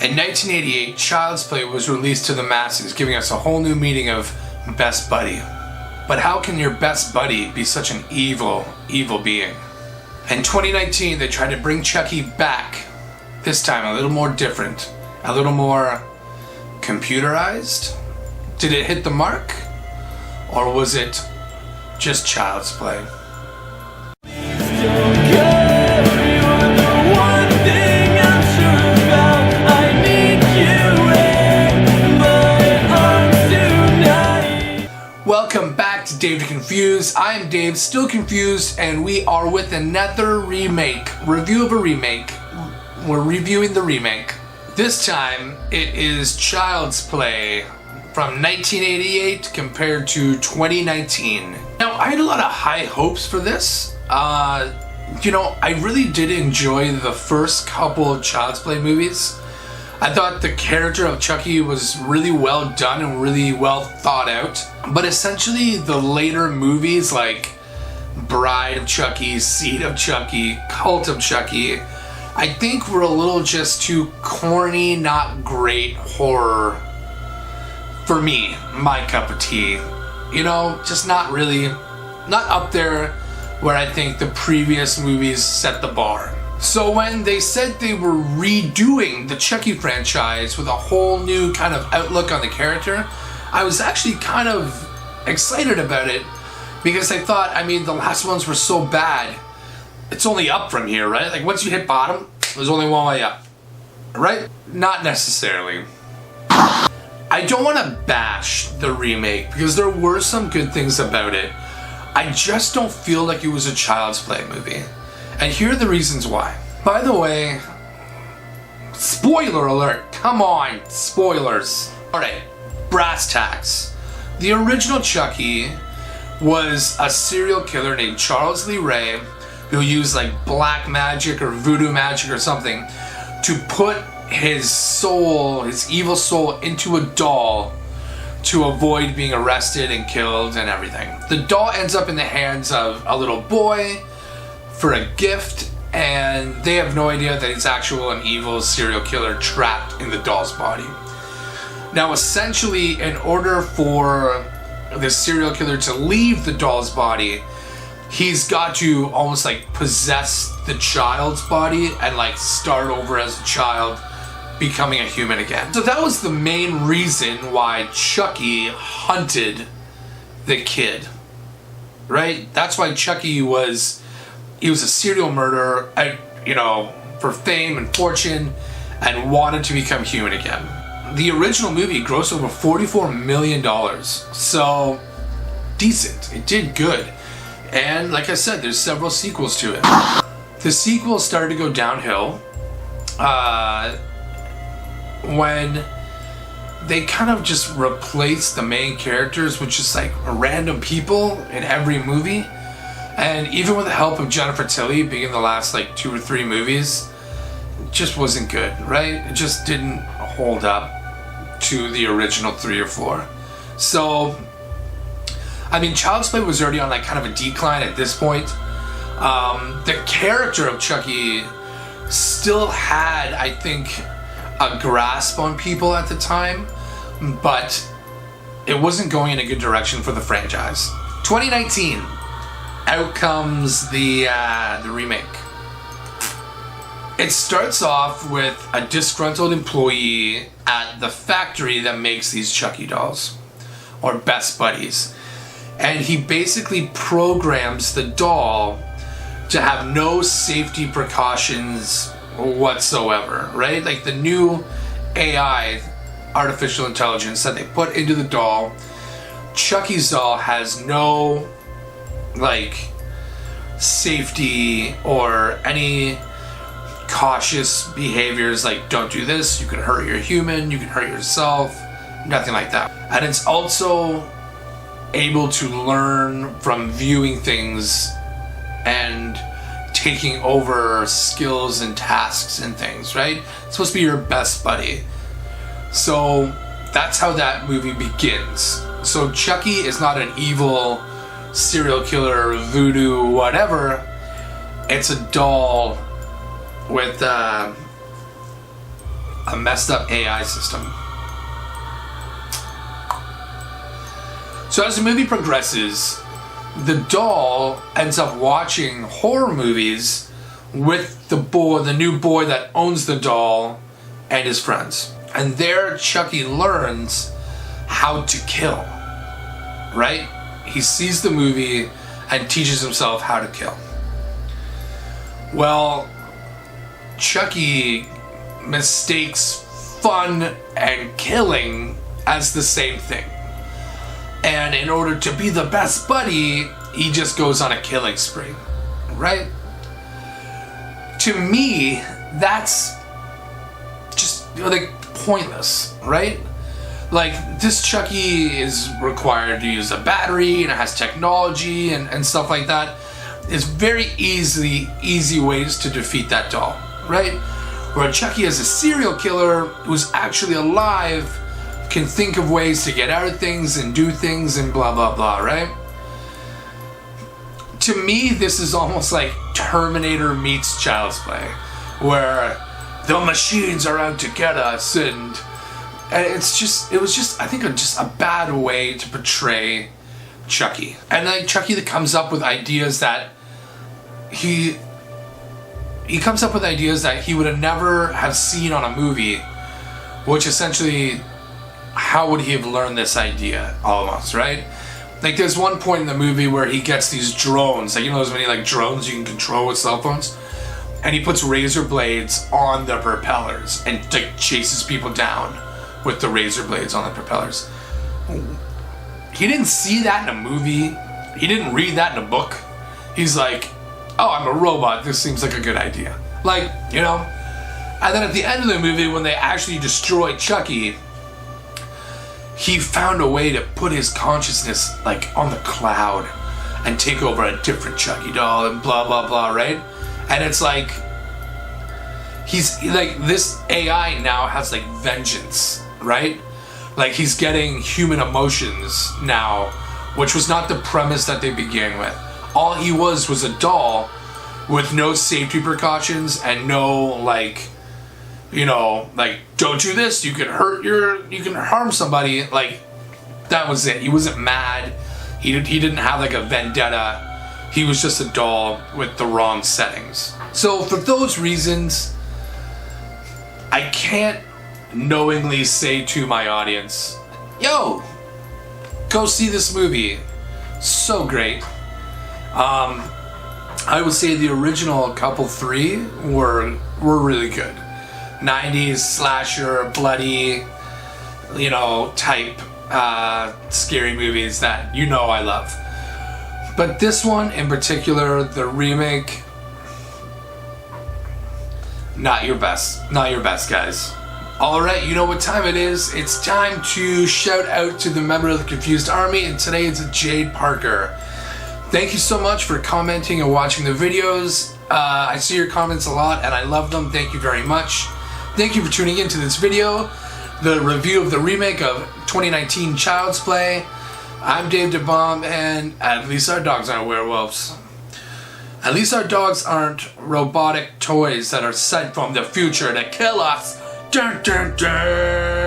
In 1988, Child's Play was released to the masses, giving us a whole new meaning of best buddy. But how can your best buddy be such an evil, evil being? In 2019, they tried to bring Chucky back, this time a little more different, a little more computerized. Did it hit the mark? Or was it just Child's Play? Welcome back to Dave the Confused. I am Dave, still confused, and we are with another remake. Review of a remake. We're reviewing the remake. This time, it is Child's Play from 1988 compared to 2019. Now, I had a lot of high hopes for this. I really did enjoy the first couple of Child's Play movies. I thought the character of Chucky was really well done and really well thought out. But essentially, the later movies like Bride of Chucky, Seed of Chucky, Cult of Chucky, I think were a little just too corny, not great horror for me, my cup of tea. Just not up there where I think the previous movies set the bar. So when they said they were redoing the Chucky franchise with a whole new kind of outlook on the character, I was actually kind of excited about it because I thought, the last ones were so bad. It's only up from here, right? Like once you hit bottom, there's only one way up, right? Not necessarily. I don't want to bash the remake because there were some good things about it. I just don't feel like it was a Child's Play movie. And here are the reasons why. By the way, spoiler alert, come on, spoilers. Alright, brass tacks. The original Chucky was a serial killer named Charles Lee Ray who used like black magic or voodoo magic or something to put his soul, his evil soul, into a doll to avoid being arrested and killed and everything. The doll ends up in the hands of a little boy for a gift, and they have no idea that it's actual an evil serial killer trapped in the doll's body. Now essentially, in order for the serial killer to leave the doll's body, he's got to almost like possess the child's body and like start over as a child, becoming a human again. So that was the main reason why Chucky hunted the kid, right? That's why Chucky was a serial murderer, for fame and fortune, and wanted to become human again. The original movie grossed over $44 million, so decent. It did good. And like I said, there's several sequels to it. The sequels started to go downhill when they kind of just replaced the main characters with just like random people in every movie. And even with the help of Jennifer Tilly being in the last like 2 or 3 movies, it just wasn't good, right? It just didn't hold up to the original 3 or 4. So, Child's Play was already on like kind of a decline at this point. The character of Chucky still had, I think, a grasp on people at the time, but it wasn't going in a good direction for the franchise. 2019. Out comes the remake. It starts off with a disgruntled employee at the factory that makes these Chucky dolls, or Best Buddies. And he basically programs the doll to have no safety precautions whatsoever, right? Like the new AI, artificial intelligence, that they put into the doll, Chucky's doll has no safety or any cautious behaviors, like don't do this, you can hurt your human, you can hurt yourself, nothing like that. And it's also able to learn from viewing things and taking over skills and tasks and things, right? It's supposed to be your best buddy. So that's how that movie begins. So Chucky is not an evil serial killer, voodoo, whatever. It's a doll with a messed up AI system. So as the movie progresses, the doll ends up watching horror movies with the new boy that owns the doll and his friends. And there Chucky learns how to kill, right? He sees the movie and teaches himself how to kill. Well, Chucky mistakes fun and killing as the same thing. And in order to be the best buddy, he just goes on a killing spree, right? To me, that's just like pointless, right? Like, this Chucky is required to use a battery and it has technology and stuff like that. It's very easy ways to defeat that doll, right? Where Chucky is a serial killer who's actually alive, can think of ways to get out of things and do things and blah blah blah, right? To me, this is almost like Terminator meets Child's Play, where the machines are out to get us, and it was just I think just a bad way to portray Chucky. And like Chucky that comes up with ideas that he comes up with ideas that he would have never have seen on a movie, which essentially, how would he have learned this idea almost, right? Like, there's one point in the movie where he gets these drones, like, you know those many like drones you can control with cell phones, and he puts razor blades on the propellers and like chases people down with the razor blades on the propellers. He didn't see that in a movie. He didn't read that in a book. He's like, oh, I'm a robot, this seems like a good idea. Like, you know? And then at the end of the movie, when they actually destroy Chucky, he found a way to put his consciousness like on the cloud and take over a different Chucky doll and blah blah blah, right? And it's like, he's like, this AI now has like vengeance, right? Like, he's getting human emotions now, which was not the premise that they began with. All he was a doll with no safety precautions and no like, you know, like, don't do this, you can harm somebody. Like, that was it. He wasn't mad. He didn't have like a vendetta. He was just a doll with the wrong settings. So for those reasons, I can't knowingly say to my audience, yo, go see this movie. So great. I would say the original couple three were really good. 90s slasher, bloody, you know, type scary movies that you know I love. But this one in particular, the remake, not your best, guys. Alright, you know what time it is. It's time to shout out to the member of the Confused Army, and today it's Jade Parker. Thank you so much for commenting and watching the videos. I see your comments a lot and I love them. Thank you very much. Thank you for tuning into this video, the review of the remake of 2019 Child's Play. I'm Dave DeBomb, and at least our dogs aren't werewolves. At least our dogs aren't robotic toys that are sent from the future to kill us. Dun, dun, dun.